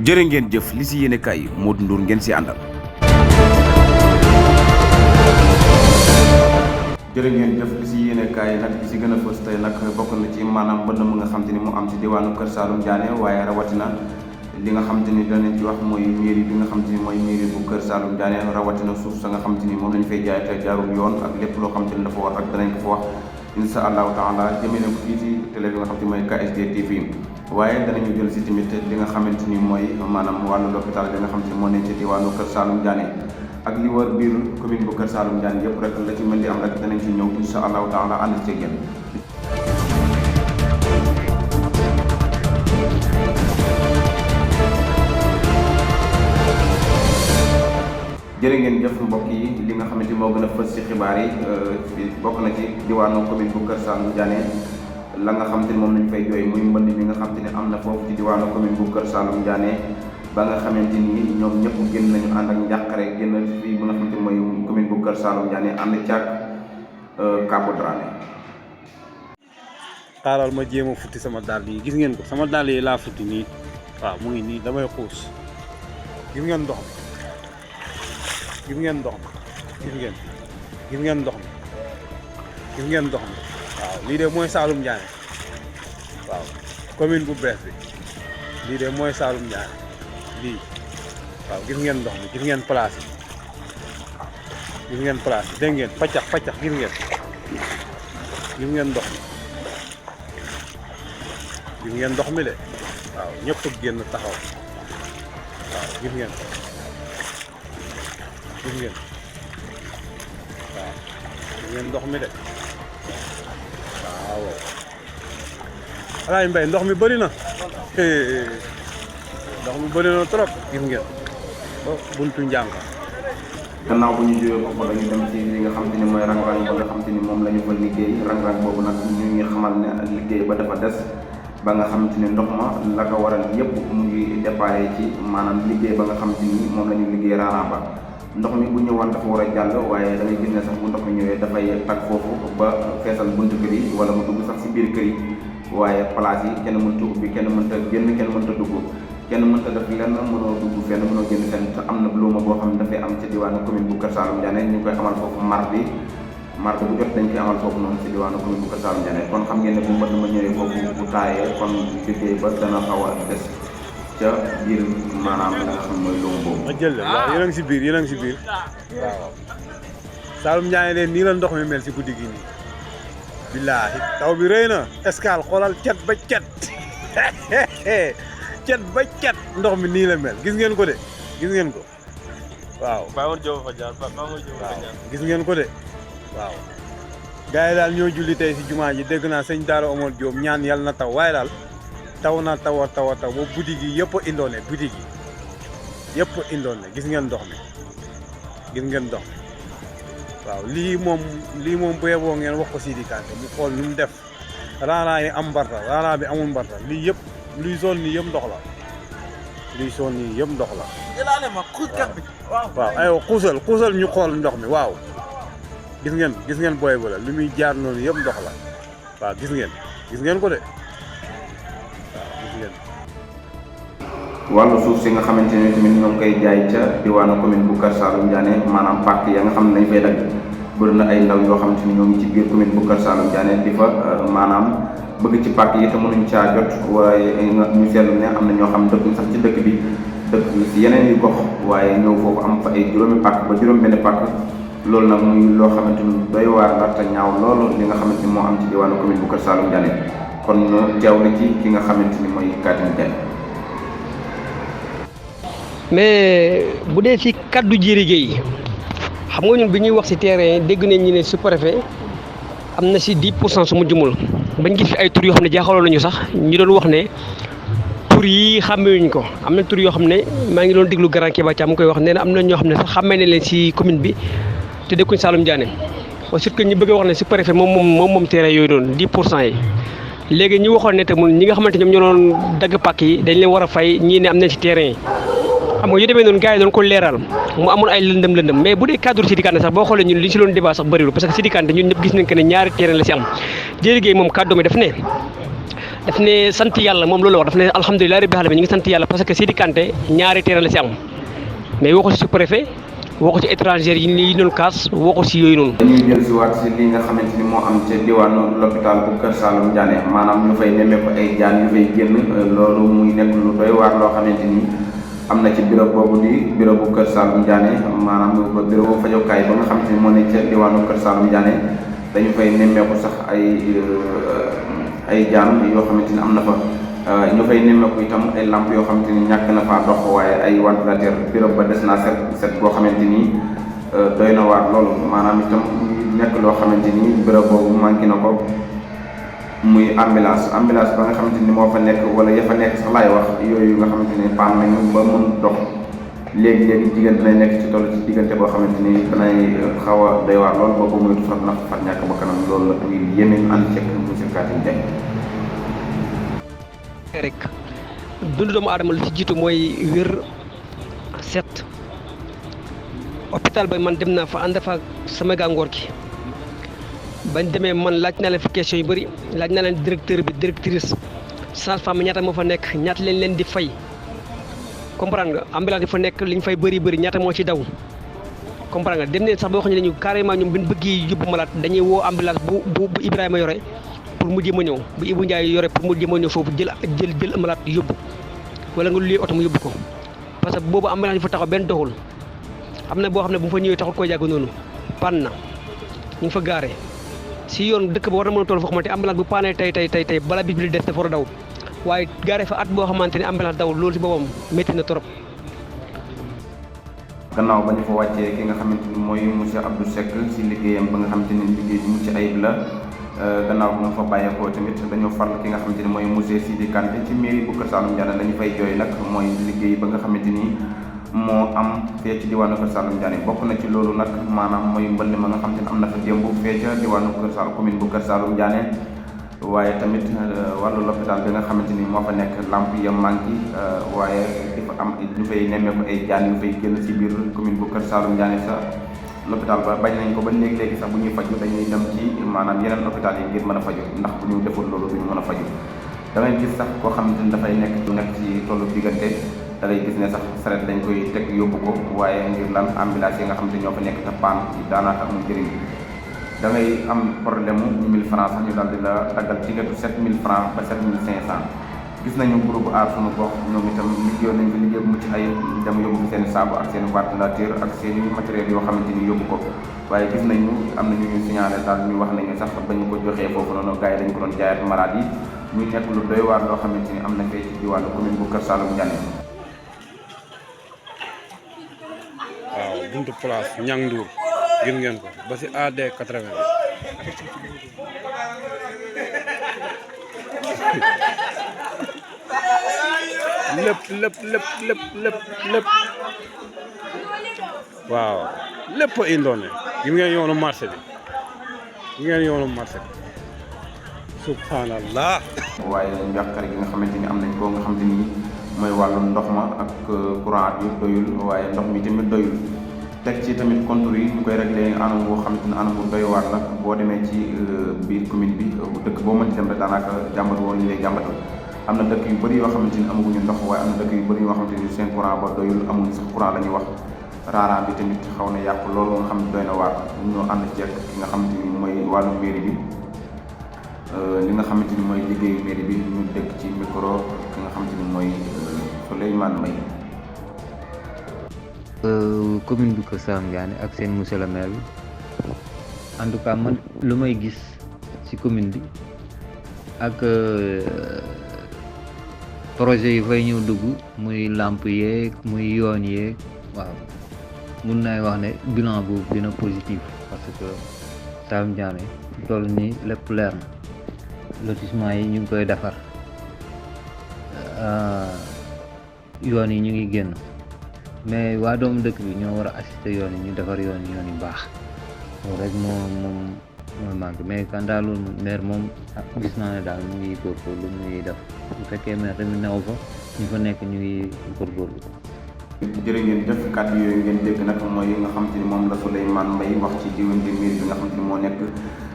jërë ngeen jëf li si yéene kaay Modou Ndour ngeen si àndal. jërë ngeen jëf li si yéene kaay nag li si gën a fës tey nag bokk na ci maanaam mbënd mu nga xam te ni mu am si diwaanu Kër Saalum Diané waaye rawatina li nga xam te ni danañ ci wax mooy mairie bi nga xam te ni mooy mairie bu Kër Saalum Diané rawatina suuf sa nga xam te ni moom lañu fay jaay te jaarul yoon ak lépp loo xam te ni dafa war ak danañ ko fa wax insha allahu taala jëmee na ko fii si télé bi nga xam te mooy KSD TV waaye danañu jël si tamit li nga xamante ni mooy maanaam wàllu l'hôpital bi nga xam te ni moo nekk ci diwaanu Kër Saalum Diané ak li wër biir commune bu Kër Saalum Diané yëpp rek la ci mën di am rek danañ ci ñëw insha allahu taala ànd ci yéen. jërë ngeen jëf mbokk yi li nga xamante moo gën a fës ci xibaar yi bokk na ci diwaanu commune bu Kër Saalum Diané la nga xam te ne moom lañ fay jooy muy mbënd mi nga xam te ne am na foofu ci diwaanu commune bu Kër Saalum Diané ba nga xamante ni ñoom ñëpp génn nañu ànd ak njàqare génn fii bu nga xam te mooy commune bu Kër Saalum Diané ànd caag Kabo Dramé. xaaral ma jéem a futti sama dàll yi gis ngeen ko sama dàll yi laa futti nii waaw mu ngi nii damay xuus gis ngeen ndox mi gis ngeen ndox mi gis ngeen ndox mi gis ngeen ndox mi waaw lii de mooy Saalum Diané waaw commune bu bees bi lii de mooy Saalum Diané lii waaw gis ngeen ndox mi gis ngeen place yi gis ngeen place yi dégg ngeen paccax paccax gis ngeen ndox mi gis ngeen ndox mi de waaw ñëpp génn taxaw waaw gis ngeen waaw gis ngeen ndox mi de waaw Alaay Mbay ndox mi bëri na ndox mi bëri na trop gis ngeen buntu njàng. gannaaw bu ñu jógee foofu dañu dem ci li nga xam te ni mooy rang-rang ba nga xam te ni moom la ñu fa liggéey rang-rang boobu nag ñu ngi xamal ne liggéey ba dafa des ba nga xam te ni ndox ma la ko waral yëpp mu ngi déparé ci maanaam liggéey ba nga xam te ni moom la ñu liggéey raana ba ndox mi bu ñëwaan dafa war a jàll waaye da ngay gis ne sax bu ndox mi ñëwee dafay tag foofu ba feesal buntu kër yi wala mu dugg sax si biir kër yi waaye place yi kenn mënta ubbi kenn mënta génn kenn mënta dugg kenn mënta def lenn mënoo dugg fenn mënoo génn fenn te am na luuma boo xam ne dafay am ci diwaanu commune bu Kër Saalum Diané ñu koy amal foofu mardi bu jot dañ koy amal foofu noonu ci diwaanu commune bu Kër Saalum Diané kon xam ngeen ne bu mbënd ma ñëwee foofu bu taayee kon liggéey ba dana xaw a des ca biir maanaam la nga xam mooy luuma boobu. ma jël waaw yéen a ngi si biir waaw Saalum Diané leen nii la ndox mi mel si guddi gi nii billaahi taw bi rëy na escale xoolal cet ba cet cet ba cet ndox mi nii la mel gis ngeen ko de gis ngeen ko waaw gis ngeen ko de waaw gars yi daal ñoo julli tey si jumaa ji dégg naa sëñ Daara Omar Diop ñaan yàlla na taw waaye daal taw na taw a taw ba boutique yi yëpp a indoone boutique yi yëpp a indoone gis ngeen ndox mi gis ngeen ndox mi waaw lii moom bu yeboo ngeen wax ko Sidi Kanté mu xool nu mu def raana yi am mbarta raana bi amul mbarta lii yëpp luy zone nii yëpp ndox la luy zone nii yëpp ndox la waaw aywa xuusal ñu xool ndox mi waaw gis ngeen booy bu la li muy jaar noonu yëpp ndox la waaw gis ngeen ko de waaw gis ngeen wàllu suuf si nga xamante ne tamit ñoo ngi koy jaay ca diwaanu commune bu Kër Saalum Diané maanaam pàcc ya nga xam ne dañ fay dagg bëri na ay ndaw yoo xamante ni ñoo ngi ci biir commune bu Kër Saalum Diané di fa maanaam bëgg ci pàcc yi te mënuñ caa jot waaye ñu seetlu ne am na ñoo xam dëkkuñ sax ci dëkk bi dëkk si yeneen yi gox waaye ñëw foofu am fa ay juróomi pàcc ba juróom benn pàcc loolu nag muy loo xamante ni doy waar la te ñaaw loolu li nga xamante ni moo am ci diwaanu commune bu Kër Saalum Diané kon ñu teewlu ci ki nga xamante ni mooy Katim Diané. mais bu dee ci kaddu Diéry Gueye xam nga ñun bi ñuy wax ci terrain dégg nañ ñu ne sous-préfet am na ci 10% su mu jumul bañ gis fi ay tur yoo xam ne jaaxaloon nañu sax ñu doon wax ne tur yi xàmmewuñ ko am na tur yoo xam ne maa ngi doon déglu Grand Kéba Thiam mu koy wax nee na am na ñoo xam ne sax xàmmee ne leen ci commune bi te dëkkuñ Saalum Diané surtout que ñu bëgg a wax ne sous-préfet moom terrain yooyu doon 10% yi léegi ñu waxoon ne tamit ñi nga xamante ñoom ñoo doon dagg pàkk yi dañ leen war a fay ñii ne am nañ ci terrain yi xam nga yu demee noonu gars yi doon ko leeral mu amoon ay lëndëm mais bu dee cadre Sidi Kanté sax boo xoolee ñun li ci doon débat sax bëriwul parce que Sidi Kanté ñun ñëpp gis nañ que ne ñaari terrain la ci am Diéry Gueye moom kàddu mi daf ne daf ne sant yàlla moom loolu wax daf ne alhamdulilah rabbil alamin ñu ngi sant yàlla parce que Sidi Kanté ñaari terrain la si am mais waxu si sous-préfet waxu ci étranger yi doon kaas waxu si yooyu noonu. dañuy jël si waat si li nga xamante ni moo am ca diwaanu l'hôpital bu Kër Saalum Diané maanaam ñu fay nemmeeku ay jaan yu fay génn loolu muy nekk lu doy waar loo xamante ni am na ci bureau boobu di bureau bu Kër Saalum Diané maanaam bureau bu fajokaay ba nga xamante ni moo nekk ca diwaanu Kër Saalum Diané dañu fay nemmeeku sax ay jaan yoo xamante ni am na fa. ñu fay nemmeeku itam ay lamp yoo xamante ni ñàkk na faa dox waaye ay ventilateur bureau ba des naa set boo xamante ni doy na waar loolu maanaam itam nekk loo xamante ni bureau boobu manqué na ko muy ambulance ba nga xamante ni moo fa nekk wala ya fa nekk sax laay wax yooyu nga xamante ni paan nañu ba mën dox léegi jigéen dinay nekk ci toll ci diggante boo xamante ni danay xaw a doy waar loolu boobu muy sax na fat ñàkk ba kanam loolu la muy yéeme ñu ànd ceeg monsieur Katim Dieng rek dundu doomu aadama lu ci jiitu mooy wér set hôpital ba man dem naa fa ànd fa sama gàngoor gi bañ demee man laaj naa leen fi question yu bëri laaj naa leen directeur bi directrice sage-femme ñaata moo fa nekk ñaata leen di fay comprendre nga ambulance yi fa nekk liñ fay bëri ñaata moo ci daw comprendre nga dem neen sax boo xam ne ñu carrément ñoom biñ bëggee yóbbu malade dañuy woo ambulance bu Ibrahima yore pour mu jéem a ñëw bu Ibou Ndiaye yore pour mu jéem a ñëw foofu jël malade yóbbu wala nga luy oto mu yóbbu ko parce que boobu ambulance yi fa taxaw benn doxul am na boo xam ne bu fa ñëwee taxul koo jàgg noonu pan na ñu ngi fa gaare si yoon dëkk ba war na mën a toll foo xamante ambulance bu paanee tey bala bis bi des dafa war a daw waaye gaare fa at boo xamante ni ambulance dawul loolu si boppam métti na trop. gannaaw ba ñu fa wàccee ki nga xamante ni mooy monsieur Abdou Seck si liggéeyam ba nga xamante ni liggéey bi mucc ayib la gannaaw ba nga fa bàyyeekoo tamit dañoo farlu ki nga xamante ni mooy monsieur Sidi Kanté ci mairie bu Kër Saalum Diané la ñu fay jooy nag mooy liggéey ba nga xamante ni moo am fee ci diwaanu Kër Saalum Diané bokk na ci loolu nag maanaam mooy mbënd ma nga xamante ni am na fa démb fee ca diwaanu Kër Saalum commune bu Kër Saalum Diané waaye tamit wàllu l'hôpital bi nga xamante ni moo fa nekk lamp ya manqué waaye dafa am ñu fay nemmeeku ay jaan yu fay génn ci biir commune bu Kër Saalum Diané sa l'hôpital ba bañ nañ ko ba léegi sax bu ñuy faju dañuy dem ci maanaam yeneen hôpital yi ngir mën a faju ndax bu ñu deful loolu duñu mën a faju da ngay gis sax koo xamante ni dafay nekk ci tollu diggante da ngay gis ne sax saret dañ koy teg yóbbu ko waaye ngir lan ambulance yi nga xamante ñoo fa nekk te paan daanaka amul njëriñ da ngay am problème mu 1000 francs sax ñu daal di la daggal tickatu 7000 francs ba 7500 gis nañu groupe aar sunu gox ñoom itam liggéey nañ fi liggéey bu mucc ay dem yóbbu fi seen saabu ak seen ventilateur ak seen matériel yoo xamante ni yóbbu ko waaye gis nañu am na ñu signalé daal ñu wax nañu sax ba ñu ko joxee foofu noonu gars yi dañu ko doon jaayaat malade yi muy nekk lu doy waar loo xamante ni am na fee ci diwaanu commune bu Kër Saalum Diané. waaw buntu place Niang Ndour gis ngeen ko ba si AD 80 lépp waaw lépp a indoone gis ngeen yoonu marché bi subhanallah waaye njàqare gi nga xamante ni am nañ ko nga xamante ni mooy wàllu ndox ma ak courant bi doyul waaye ndox mi tamit doyul teg ci tamit contour yi ñu koy réglé anam boo xamante ni anam bu doy waar la boo demee ci biir commune bi dëkk boo mën ci dem rek daanaka jàmbat woon li lay jàmbatal am na dëkk yu bëri yoo xamante ni amaguñu ndox waaye am na dëkk yu bëri yoo xamante ni seen courant ba doyul amuñu sax courant la ñuy wax raaraan bi tamit xaw na yàqu loolu nga xam ne doy na waar ñoo ànd ceeg ki nga xamante ni mooy wàllu mairie bi li nga xamante ni mooy liggéeyu mairie bi ñu dëkk ci micro ki nga xamante ni mooy Souleymane Mbaye commune bu Kër Saalum Diané ak seen monsieur le maire bi en tout cas man lu may gis ci commune bi ak projet yi fay ñëw dugg muy làmp yeeg muy yoon yeeg waaw mun naay wax ne bilan boobu dina positif parce que Saalum Diané toll nii lépp leer na lotissement yi ñu ngi koy defar yoon yi ñu ngi génn mais waa doomu dëkk bi ñoo war a assister yoon yi ñu defar yoon yi baax loolu rek moom mooy manqué mais quand daal loolu maire moom gis naa ne daal mu ngi góorgóorlu mu ngi def bu fekkee maire tamit new fa ñu fa nekk ñu ngi góorgóorlu. jërë ngeen jëf kàddu yooyu ngeen dégg nag mooy yi nga xam te ni moom la Souleymane Mbaye wax ci diggante mairie bi nga xam te ni moo nekk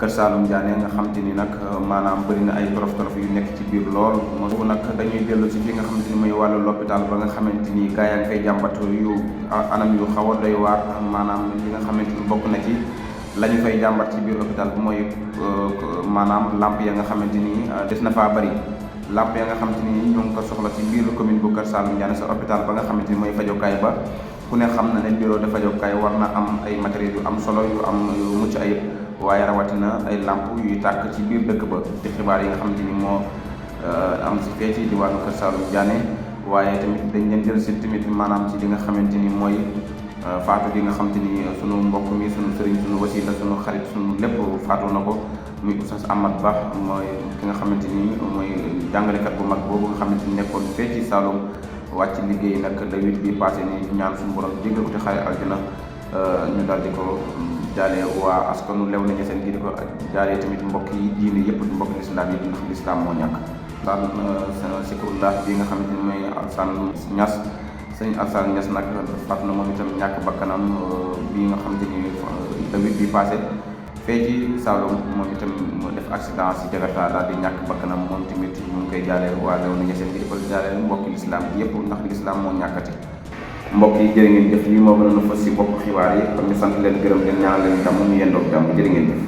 Kër Saalum Diané nga xam te ni nag maanaam bëri na ay torof yu nekk ci biir lool moom nag dañuy dellu ci fi nga xamante ni mooy wàllu l'hôpital ba nga xamante ni gaa yaa ngi fay jàmbat yu anam yu xaw a doy waar maanaam li nga xamante ni bokk na ci la ñu fay jàmbat ci biir hôpital bu mooy maanaam lamp ya nga xamante ni des na faa bëri lamp ya nga xamante ni ñoo ngi ko soxla ci biir commune bu Kër Saalum Diané sa hôpital ba nga xamante ni mooy fajokaay ba ku ne xam na ne bureau de fajokaay war na am ay matériels yu am solo yu mucc ayib waaye rawatina ay lamp yuy tàkk ci biir dëkk ba ci xibaar yi nga xamante ni moo am si fee ci diwaanu Kër Saalum Diané waaye tamit dañ leen jël si tamit maanaam ci li nga xamante ni mooy faatu gi nga xamante ni sunu mbokk mi sunu sëriñ sunu wasila sunu xarit sunu lépp faatu na ko muy Oustaz Ahmad Ba mooy ki nga xamante ni mooy jàngalekat bu mag boobu nga xamante ni nekkoon fee ci Saloum wàcc liggéey nag le 8 bi passé ni ñaan suñu borom jéggal ko te xare aljana ñu daal di ko jaalee waa askanu lew nañu seen gi di ko jaalee tamit mbokk yi diine yëpp mbokk lislaam yi ndax lislaam moo ñàkk daan sikurullah bi nga xamante ni mooy Alsaan Ñas sëñ Alsaan Ñas nag faatu na moom itam ñàkk bakkanam bi nga xamante ni le 8 bi passé fee ci Saloum moom itam mu def accident si Jakarta daal di ñàkk bakkanam moom tamit ñu ngi koy jaalee waa lew nañu seen gi di ko jaalee mbokki lislaam bi yëpp ndax lislaam moo ñàkkati mbokk yi jërë ngeen jëf lii moo gënoon a fës si bopp xibaar yi kon ñu sant leen gërëm leen ñaanal leen jàmm ñu yendoog jàmm jërë ngeen jëf